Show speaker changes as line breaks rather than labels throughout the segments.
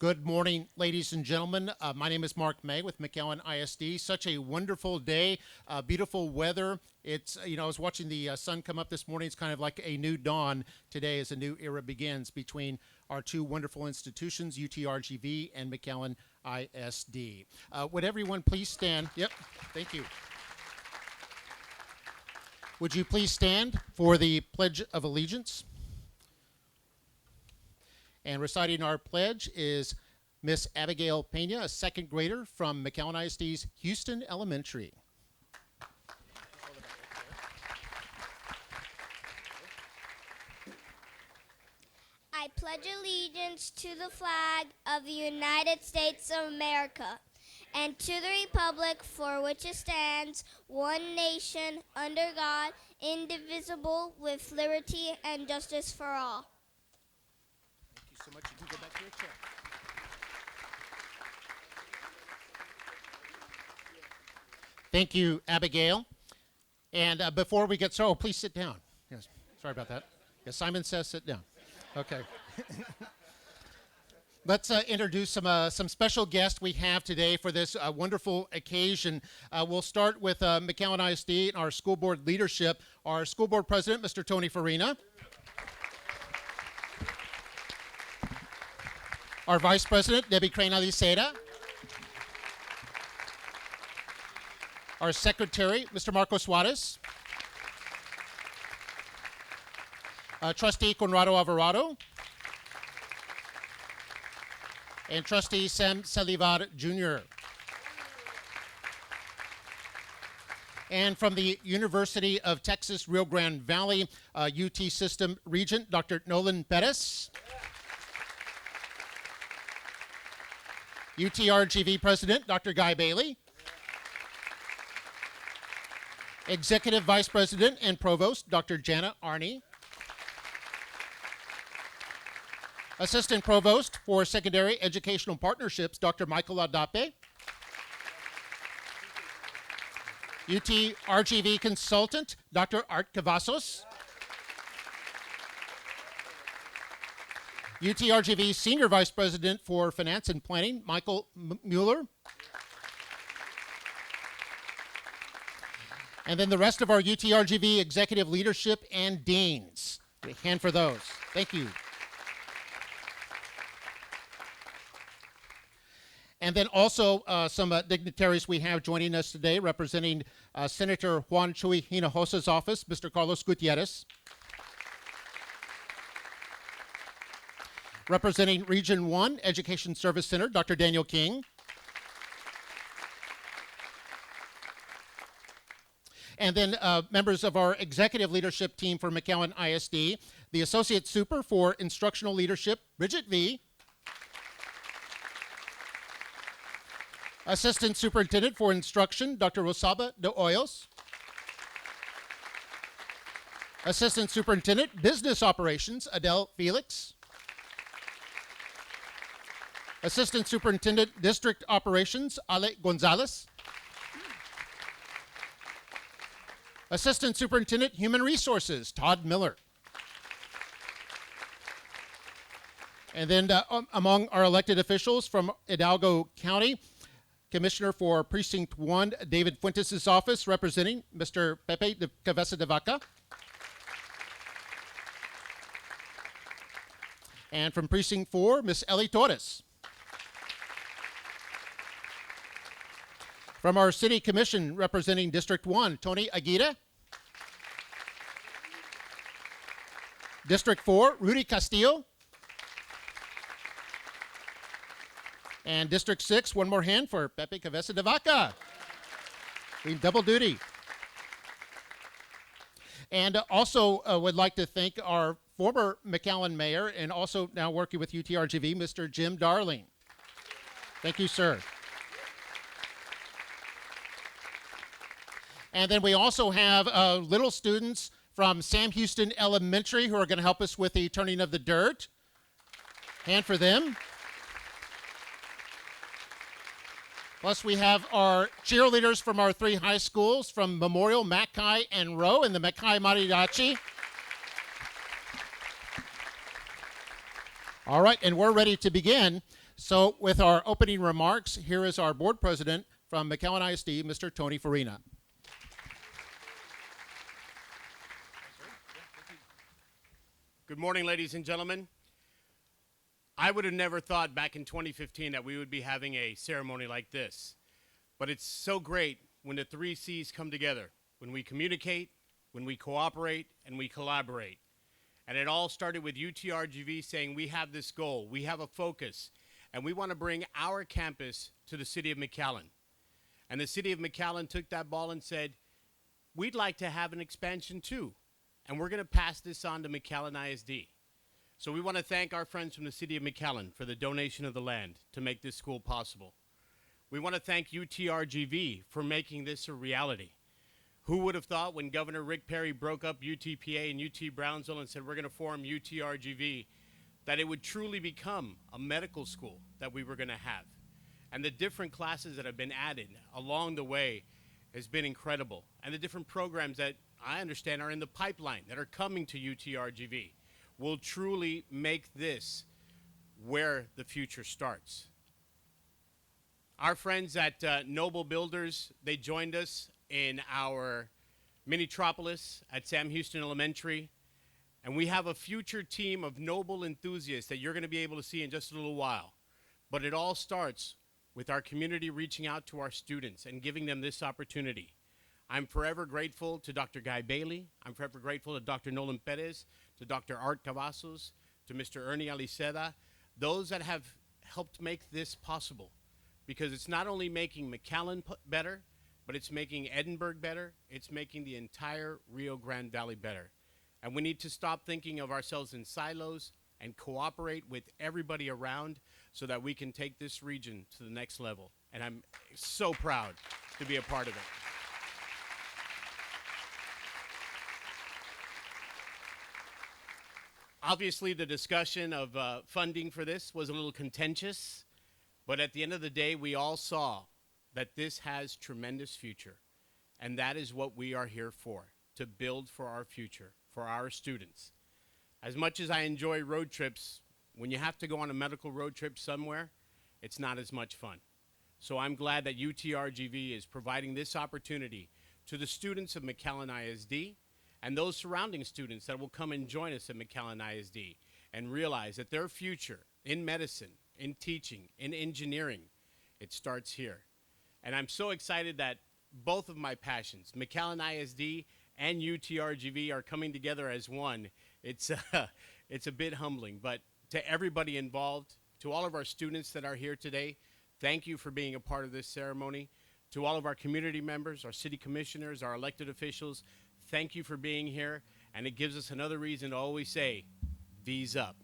Good morning, ladies and gentlemen. My name is Mark May with McAllen ISD. Such a wonderful day, beautiful weather. I was watching the sun come up this morning. It's kind of like a new dawn today as a new era begins between our two wonderful institutions, UTRGV and McAllen ISD. Would everyone please stand? Yep, thank you. Would you please stand for the Pledge of Allegiance? And reciting our pledge is Miss Abigail Pena, a second grader from McAllen ISD's Houston Elementary.
I pledge allegiance to the flag of the United States of America and to the republic for which it stands, one nation, under God, indivisible, with liberty and justice for all.
Thank you so much. You can go back to your chair. Thank you, Abigail. And before we get started, please sit down. Yes, sorry about that. Yes, Simon says sit down. Okay. Let's introduce some special guests we have today for this wonderful occasion. We'll start with McAllen ISD and our school board leadership. Our school board president, Mr. Tony Farina. Our Vice President, Debbie Crane-Aliceda. Our Secretary, Mr. Marco Suarez. Trustee Conrado Alvarado. And Trustee Sam Salivar, Jr. And from the University of Texas, Rio Grande Valley, UT System Regent, Dr. Nolan Perez. UTRGV President, Dr. Guy Bailey. Executive Vice President and Provost, Dr. Jana Arney. Assistant Provost for Secondary Educational Partnerships, Dr. Michael Adape. UTRGV Consultant, Dr. Art Cavazos. UTRGV Senior Vice President for Finance and Planning, Michael Mueller. And then the rest of our UTRGV executive leadership and deans. A hand for those. Thank you. And then also some dignitaries we have joining us today, representing Senator Juan Chuy Hinojosa's office, Mr. Carlos Gutierrez. Representing Region 1 Education Service Center, Dr. Daniel King. And then members of our executive leadership team for McAllen ISD, the Associate Super for Instructional Leadership, Bridget V. Assistant Superintendent for Instruction, Dr. Rosaba de Hoyos. Assistant Superintendent, Business Operations, Adele Felix. Assistant Superintendent, District Operations, Ale Gonzalez. Assistant Superintendent, Human Resources, Todd Miller. And then among our elected officials from Hidalgo County, Commissioner for Precinct 1, David Fuentes' office, representing Mr. Pepe de Cabeza de Vaca. And from Precinct 4, Ms. Ellie Torres. From our City Commission, representing District 1, Tony Aguirre. District 4, Rudy Castillo. And District 6, one more hand for Pepe Cabeza de Vaca. We double duty. And also would like to thank our former McAllen mayor and also now working with UTRGV, Mr. Jim Darling. Thank you, sir. And then we also have little students from Sam Houston Elementary who are going to help us with the turning of the dirt. Hand for them. Plus, we have our cheerleaders from our three high schools from Memorial, Mackay, and Rowe in the Mackay Mariachi. All right, and we're ready to begin. So with our opening remarks, here is our board president from McAllen ISD, Mr. Tony Farina.
Good morning, ladies and gentlemen. I would have never thought back in 2015 that we would be having a ceremony like this. But it's so great when the three C's come together, when we communicate, when we cooperate, and we collaborate. And it all started with UTRGV saying we have this goal, we have a focus, and we want to bring our campus to the city of McAllen. And the city of McAllen took that ball and said, we'd like to have an expansion too. And we're going to pass this on to McAllen ISD. So we want to thank our friends from the city of McAllen for the donation of the land to make this school possible. We want to thank UTRGV for making this a reality. Who would have thought when Governor Rick Perry broke up UTPA and UT Brownsville and said we're going to form UTRGV, that it would truly become a medical school that we were going to have. And the different classes that have been added along the way has been incredible. And the different programs that I understand are in the pipeline that are coming to UTRGV will truly make this where the future starts. Our friends at Noble Builders, they joined us in our minitropolis at Sam Houston Elementary. And we have a future team of Noble enthusiasts that you're going to be able to see in just a little while. But it all starts with our community reaching out to our students and giving them this opportunity. I'm forever grateful to Dr. Guy Bailey. I'm forever grateful to Dr. Nolan Perez, to Dr. Art Cavazos, to Mr. Ernie Aliceda, those that have helped make this possible. Because it's not only making McAllen better, but it's making Edinburgh better. It's making the entire Rio Grande Valley better. And we need to stop thinking of ourselves in silos and cooperate with everybody around so that we can take this region to the next level. And I'm so proud to be a part of it. Obviously, the discussion of funding for this was a little contentious, but at the end of the day, we all saw that this has tremendous future, and that is what we are here for, to build for our future, for our students. As much as I enjoy road trips, when you have to go on a medical road trip somewhere, it's not as much fun. So I'm glad that UTRGV is providing this opportunity to the students of McAllen ISD and those surrounding students that will come and join us at McAllen ISD and realize that their future in medicine, in teaching, in engineering, it starts here. And I'm so excited that both of my passions, McAllen ISD and UTRGV, are coming together as one. It's a bit humbling, but to everybody involved, to all of our students that are here today, thank you for being a part of this ceremony. To all of our community members, our city commissioners, our elected officials, thank you for being here. And it gives us another reason to always say, V's up.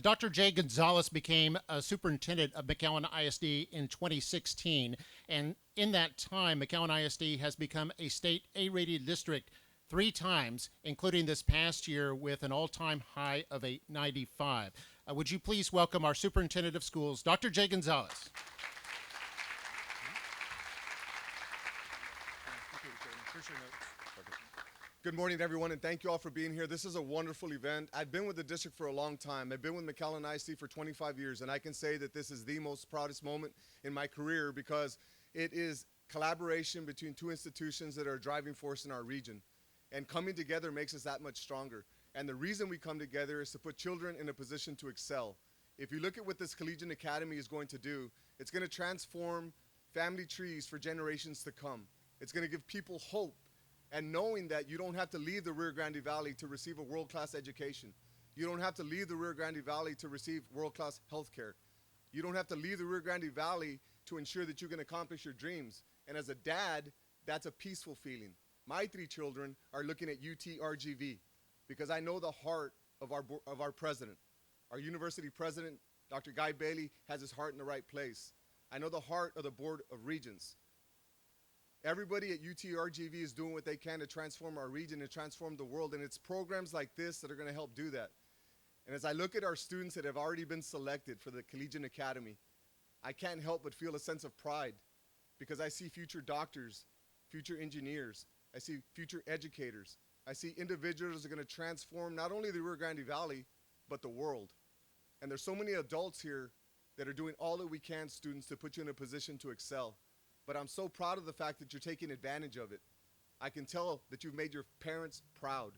Dr. Jay Gonzalez became a superintendent of McAllen ISD in 2016, and in that time, McAllen ISD has become a state A-rated district 3 times, including this past year with an all-time high of a 95. Would you please welcome our superintendent of schools, Dr. Jay Gonzalez.
Good morning, everyone, and thank you all for being here. This is a wonderful event. I've been with the district for a long time. I've been with McAllen ISD for 25 years, and I can say that this is the most proudest moment in my career because it is collaboration between 2 institutions that are a driving force in our region. And coming together makes us that much stronger. And the reason we come together is to put children in a position to excel. If you look at what this Collegiate Academy is going to do, it's going to transform family trees for generations to come. It's going to give people hope. And knowing that you don't have to leave the Rio Grande Valley to receive a world-class education. You don't have to leave the Rio Grande Valley to receive world-class health care. You don't have to leave the Rio Grande Valley to ensure that you can accomplish your dreams. And as a dad, that's a peaceful feeling. My 3 children are looking at UTRGV because I know the heart of our president. Our university president, Dr. Guy Bailey, has his heart in the right place. I know the heart of the Board of Regents. Everybody at UTRGV is doing what they can to transform our region and transform the world, and it's programs like this that are going to help do that. And as I look at our students that have already been selected for the Collegiate Academy, I can't help but feel a sense of pride because I see future doctors, future engineers. I see future educators. I see individuals that are going to transform not only the Rio Grande Valley, but the world. And there's so many adults here that are doing all that we can, students, to put you in a position to excel. But I'm so proud of the fact that you're taking advantage of it. I can tell that you've made your parents proud.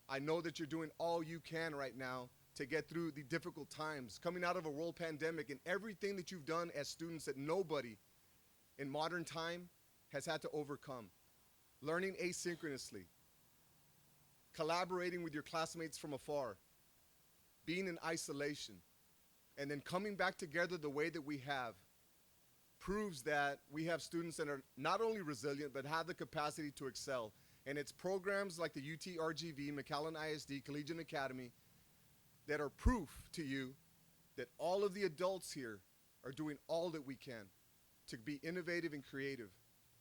I know that you're doing all you can right now to get through the difficult times, coming out of a world pandemic, and everything that you've done as students that nobody in modern time has had to overcome. Learning asynchronously, collaborating with your classmates from afar, being in isolation, and then coming back together the way that we have proves that we have students that are not only resilient, but have the capacity to excel. And it's programs like the UTRGV, McAllen ISD, Collegiate Academy, that are proof to you that all of the adults here are doing all that we can to be innovative and creative.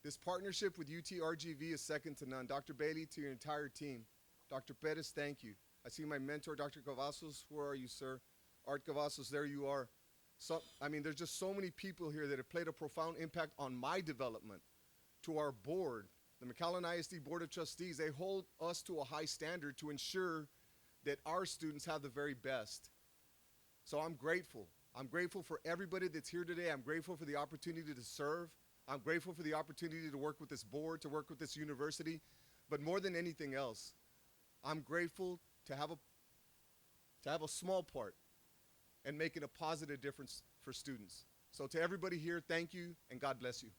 This partnership with UTRGV is second to none. Dr. Bailey, to your entire team. Dr. Perez, thank you. I see my mentor, Dr. Cavazos. Where are you, sir? Art Cavazos, there you are. So, I mean, there's just so many people here that have played a profound impact on my development. To our board, the McAllen ISD Board of Trustees, they hold us to a high standard to ensure that our students have the very best. So I'm grateful. I'm grateful for everybody that's here today. I'm grateful for the opportunity to serve. I'm grateful for the opportunity to work with this board, to work with this university. But more than anything else, I'm grateful to have a small part and making a positive difference for students. So to everybody here, thank you, and God bless you.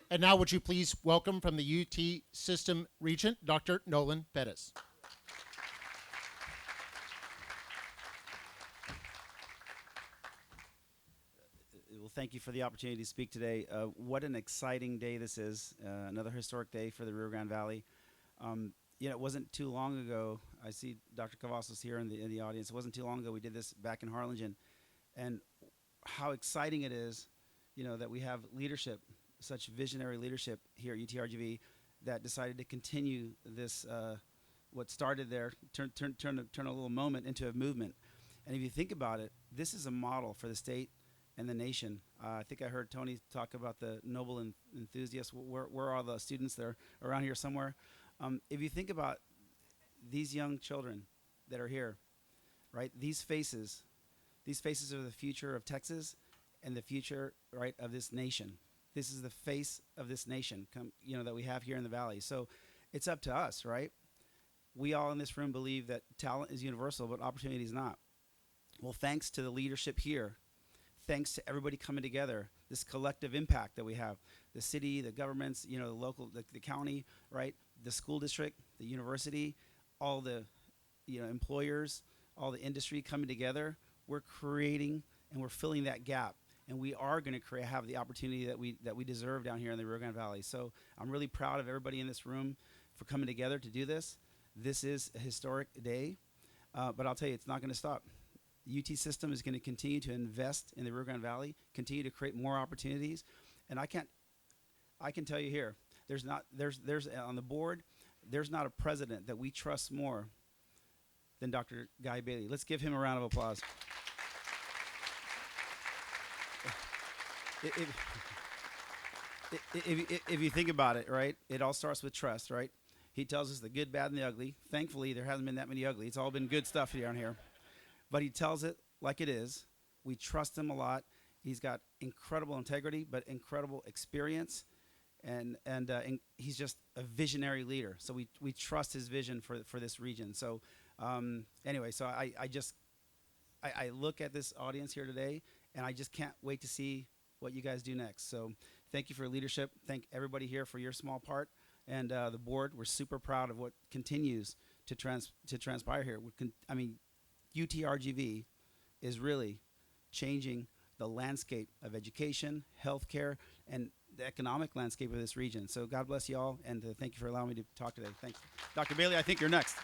And now would you please welcome from the UT System Regent, Dr. Nolan Bettis.
Well, thank you for the opportunity to speak today. What an exciting day this is, another historic day for the Rio Grande Valley. It wasn't too long ago, I see Dr. Cavazos here in the audience, it wasn't too long ago we did this back in Harlingen, and how exciting it is, that we have leadership, such visionary leadership here at UTRGV that decided to continue this, what started there, turn a little moment into a movement. And if you think about it, this is a model for the state and the nation. I think I heard Tony talk about the noble enthusiasts. Where are all the students? They're around here somewhere. If you think about these young children that are here, right? These faces are the future of Texas and the future, right, of this nation. This is the face of this nation, that we have here in the Valley. So it's up to us, right? We all in this room believe that talent is universal, but opportunity is not. Well, thanks to the leadership here, thanks to everybody coming together, this collective impact that we have, the city, the governments, the local, the county, right? The school district, the university, all the, employers, all the industry coming together, we're creating and we're filling that gap. And we are going to have the opportunity that we deserve down here in the Rio Grande Valley. So I'm really proud of everybody in this room for coming together to do this. This is a historic day, but I'll tell you, it's not going to stop. The UT system is going to continue to invest in the Rio Grande Valley, continue to create more opportunities, and I can tell you here, there's on the board, there's not a president that we trust more than Dr. Guy Bailey. Let's give him a round of applause. If you think about it, right, it all starts with trust, right? He tells us the good, bad, and the ugly. Thankfully, there hasn't been that many ugly. It's all been good stuff down here. But he tells it like it is. We trust him a lot. He's got incredible integrity, but incredible experience, and he's just a visionary leader. So we trust his vision for this region. So anyway, so I look at this audience here today, and I just can't wait to see what you guys do next. So thank you for your leadership. Thank everybody here for your small part. And the board, we're super proud of what continues to transpire here. UTRGV is really changing the landscape of education, healthcare, and the economic landscape of this region. So God bless you all, and thank you for allowing me to talk today. Thanks. Dr. Bailey, I think you're next.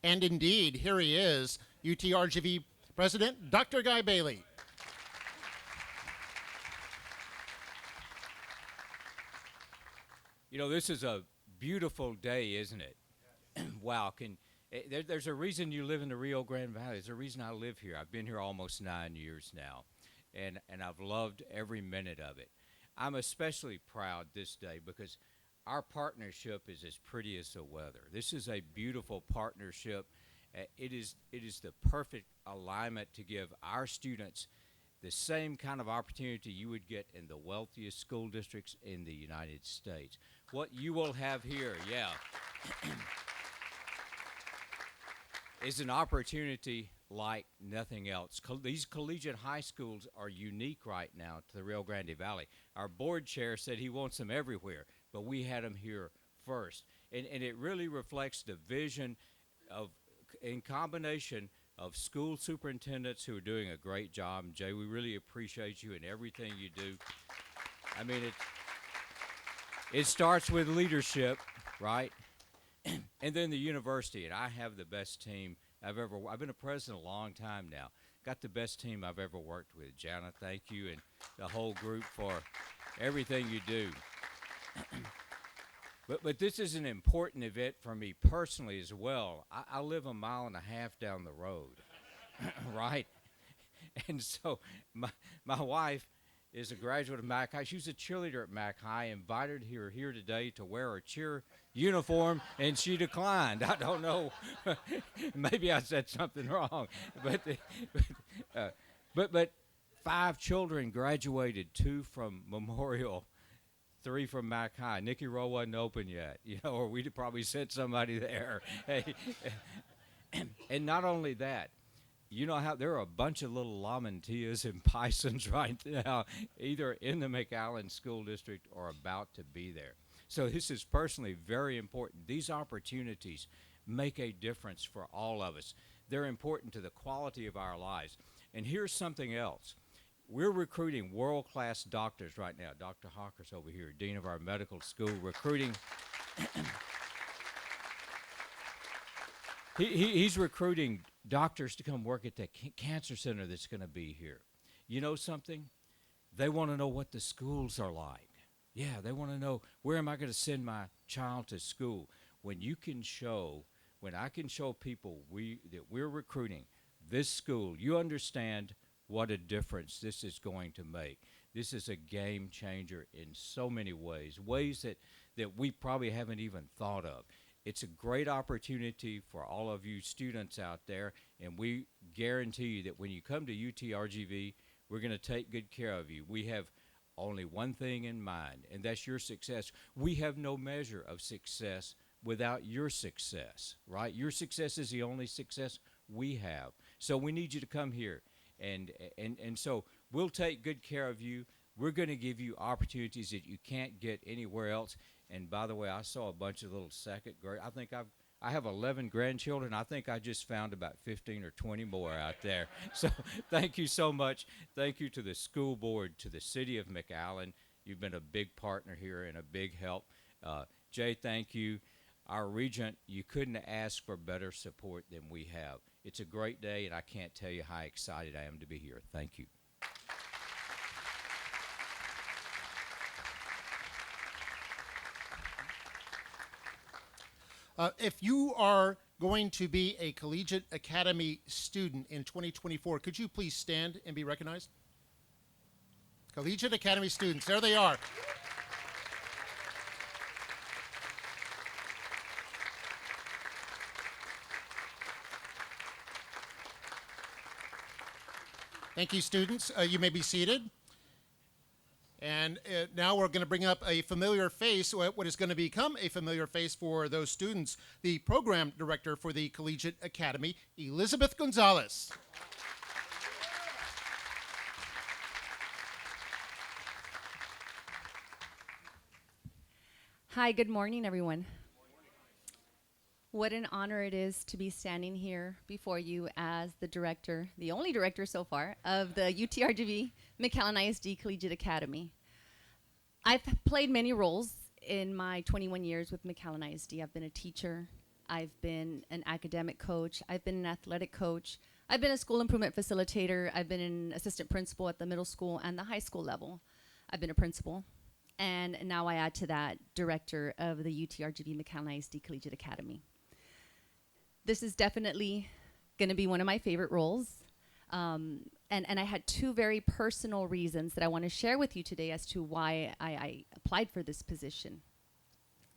And indeed, here he is, UTRGV President, Dr. Guy Bailey.
You know, this is a beautiful day, isn't it? Wow. There's a reason you live in the Rio Grande Valley. There's a reason I live here. I've been here almost 9 years now, and I've loved every minute of it. I'm especially proud this day because our partnership is as pretty as the weather. This is a beautiful partnership. It is the perfect alignment to give our students the same kind of opportunity you would get in the wealthiest school districts in the United States. What you will have here, yeah, is an opportunity like nothing else. These collegiate high schools are unique right now to the Rio Grande Valley. Our board chair said he wants them everywhere, but we had them here first. And it really reflects the vision of, in combination of school superintendents who are doing a great job. And Jay, we really appreciate you and everything you do. I mean, it starts with leadership, right? And then the university, and I have the best team I've been a president a long time now. Got the best team I've ever worked with. Jana, thank you, and the whole group for everything you do. But this is an important event for me personally as well. I live 1.5 miles down the road, right? And so my wife is a graduate of Mac High. She was a cheerleader at Mac High. Invited her here today to wear her cheer uniform, and she declined. I don't know. Maybe I said something wrong. But 5 children graduated, 2 from Memorial, 3 from Mac High. Nicky Rowe wasn't open yet, or we'd probably sent somebody there. Hey. And not only that, you know how there are a bunch of little Lamantias and Pisons right now, either in the McAllen School District or about to be there. So this is personally very important. These opportunities make a difference for all of us. They're important to the quality of our lives. And here's something else. We're recruiting world-class doctors right now. Dr. Hawker's over here, Dean of our medical school, recruiting. He's recruiting doctors to come work at the cancer center that's going to be here. You know something? They want to know what the schools are like. Yeah, they want to know, where am I going to send my child to school? When I can show people that we're recruiting this school, you understand what a difference this is going to make. This is a game changer in so many ways that we probably haven't even thought of. It's a great opportunity for all of you students out there, and we guarantee you that when you come to UTRGV, we're going to take good care of you. We have only one thing in mind, and that's your success. We have no measure of success without your success, right? Your success is the only success we have. So we need you to come here, and so we'll take good care of you. We're going to give you opportunities that you can't get anywhere else. And by the way, I saw a bunch of little second grade. I have 11 grandchildren. I think I just found about 15 or 20 more out there. So thank you so much. Thank you to the school board, to the city of McAllen. You've been a big partner here and a big help. Jay, thank you. Our regent, you couldn't ask for better support than we have. It's a great day, and I can't tell you how excited I am to be here. Thank you.
If you are going to be a Collegiate Academy student in 2024, could you please stand and be recognized? Collegiate Academy students, there they are. Thank you, students. You may be seated. And now we're going to bring up a familiar face, what is going to become a familiar face for those students, the program director for the Collegiate Academy, Elizabeth Gonzalez.
Hi, good morning, everyone. What an honor it is to be standing here before you as the director, the only director so far, of the UTRGV McAllen ISD Collegiate Academy. I've played many roles in my 21 years with McAllen ISD. I've been a teacher, I've been an academic coach, I've been an athletic coach, I've been a school improvement facilitator, I've been an assistant principal at the middle school and the high school level. I've been a principal. And now I add to that director of the UTRGV McAllen ISD Collegiate Academy. This is definitely going to be one of my favorite roles. And I had two very personal reasons that I want to share with you today as to why I applied for this position.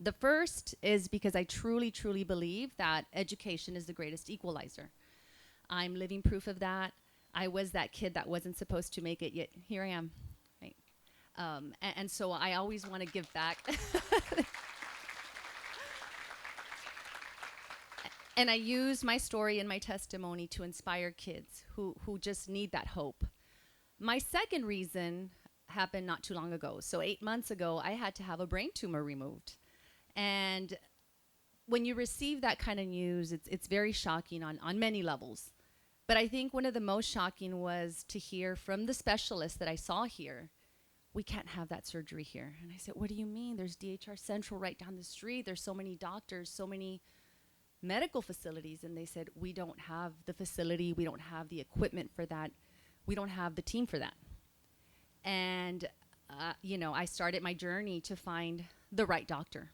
The first is because I truly, truly believe that education is the greatest equalizer. I'm living proof of that. I was that kid that wasn't supposed to make it, yet here I am. Right? And so I always want to give back. And I use my story and my testimony to inspire kids who just need that hope. My second reason happened not too long ago. So 8 months ago, I had to have a brain tumor removed. And when you receive that kind of news, it's very shocking on many levels. But I think one of the most shocking was to hear from the specialist that I saw here, we can't have that surgery here. And I said, what do you mean? There's DHR Central right down the street. There's so many doctors, so many medical facilities. And they said, we don't have the facility. We don't have the equipment for that. We don't have the team for that. And, I started my journey to find the right doctor.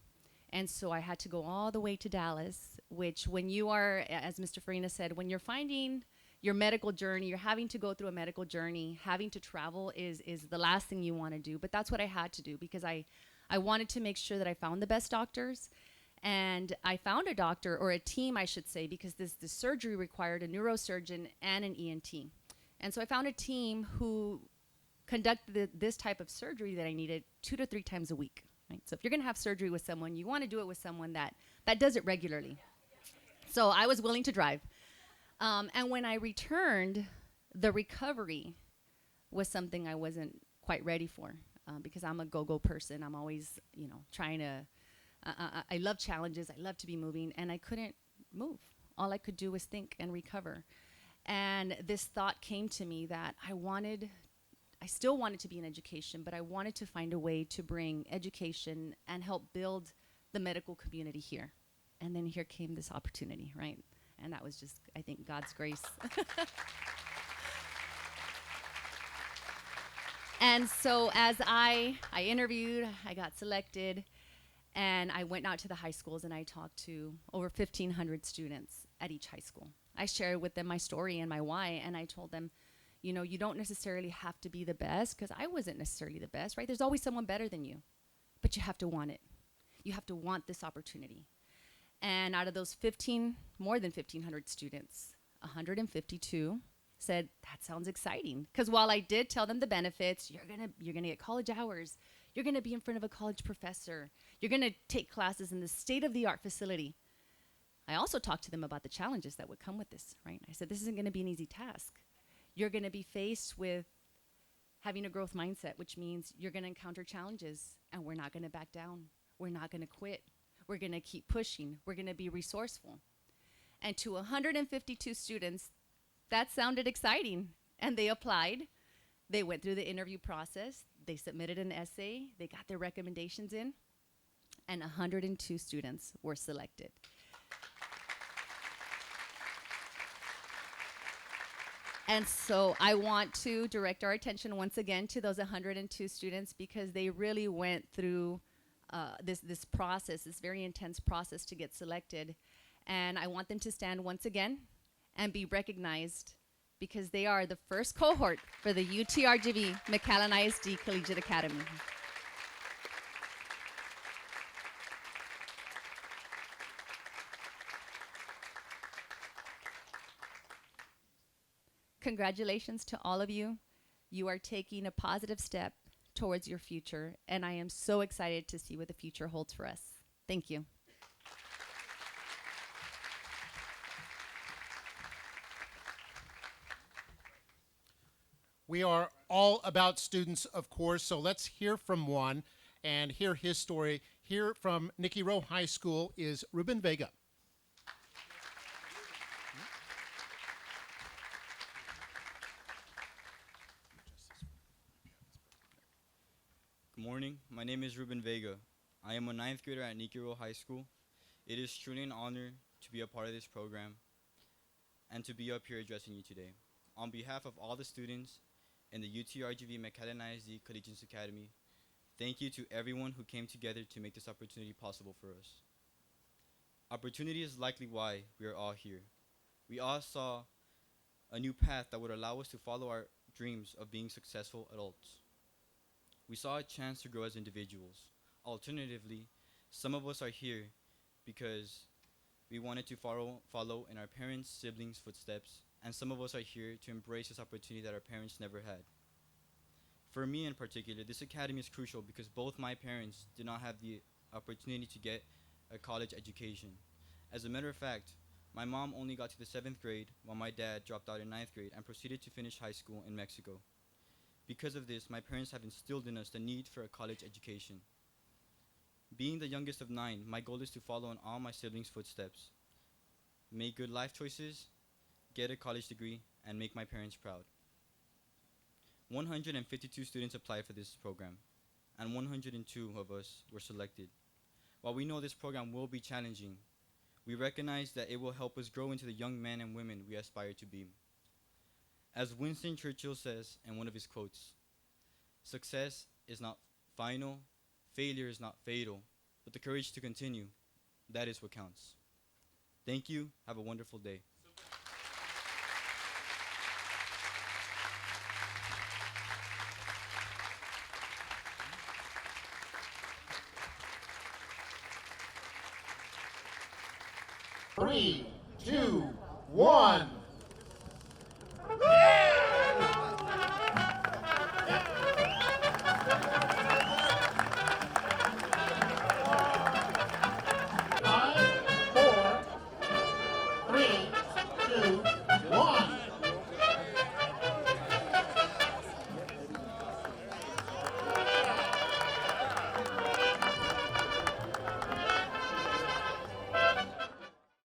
And so I had to go all the way to Dallas, which when you are, as Mr. Farina said, when you're finding your medical journey, you're having to go through a medical journey, having to travel is the last thing you want to do. But that's what I had to do because I wanted to make sure that I found the best doctors. And I found a doctor, or a team, I should say, because this surgery required a neurosurgeon and an ENT. And so I found a team who conducted this type of surgery that I needed 2 to 3 times a week. Right? So if you're going to have surgery with someone, you want to do it with someone that does it regularly. So I was willing to drive. And when I returned, the recovery was something I wasn't quite ready for because I'm a go-go person. I'm always, trying to, I love challenges. I love to be moving, and I couldn't move. All I could do was think and recover. And this thought came to me that I still wanted to be in education, but I wanted to find a way to bring education and help build the medical community here. And then here came this opportunity, right? And that was just, I think, God's grace. And so as I interviewed, I got selected, and I went out to the high schools and I talked to over 1,500 students at each high school. I shared with them my story and my why, and I told them, you don't necessarily have to be the best, because I wasn't necessarily the best, right? There's always someone better than you, but you have to want it. You have to want this opportunity. And out of those more than 1,500 students, 152 said, that sounds exciting. Because while I did tell them the benefits, you're gonna get college hours, you're gonna be in front of a college professor, you're gonna take classes in the state-of-the-art facility. I also talked to them about the challenges that would come with this, right? I said, this isn't gonna be an easy task. You're gonna be faced with having a growth mindset, which means you're gonna encounter challenges, and we're not gonna back down. We're not gonna quit. We're gonna keep pushing. We're gonna be resourceful. And to 152 students, that sounded exciting, and they applied. They went through the interview process. They submitted an essay. They got their recommendations in, and 102 students were selected. And so I want to direct our attention once again to those 102 students, because they really went through this process, this very intense process to get selected. And I want them to stand once again and be recognized, because they are the first cohort for the UTRGV McAllen ISD Collegiate Academy. Congratulations to all of you. You are taking a positive step towards your future, and I am so excited to see what the future holds for us. Thank you.
We are all about students, of course, so let's hear from one and hear his story. Here from Nicky Rowe High School is Ruben Vega.
Good morning. My name is Ruben Vega. I am a 9th grader at Nicky Rowe High School. It is truly an honor to be a part of this program and to be up here addressing you today. On behalf of all the students in the UTRGV McAllen ISD Collegiate Academy, Thank you to everyone who came together to make this opportunity possible for us. Opportunity is likely why we are all here. We all saw a new path that would allow us to follow our dreams of being successful adults. We saw a chance to grow as individuals. Alternatively, some of us are here because we wanted to follow in our parents' siblings' footsteps, and some of us are here to embrace this opportunity that our parents never had. For me in particular, this academy is crucial because both my parents did not have the opportunity to get a college education. As a matter of fact, my mom only got to the 7th grade while my dad dropped out in 9th grade and proceeded to finish high school in Mexico. Because of this, my parents have instilled in us the need for a college education. Being the youngest of 9, my goal is to follow in all my siblings' footsteps, make good life choices, get a college degree, and make my parents proud. 152 students applied for this program, and 102 of us were selected. While we know this program will be challenging, we recognize that it will help us grow into the young men and women we aspire to be. As Winston Churchill says in one of his quotes, "Success is not final, failure is not fatal, but the courage to continue, that is what counts." Thank you. Have a wonderful day.
Three, two, one.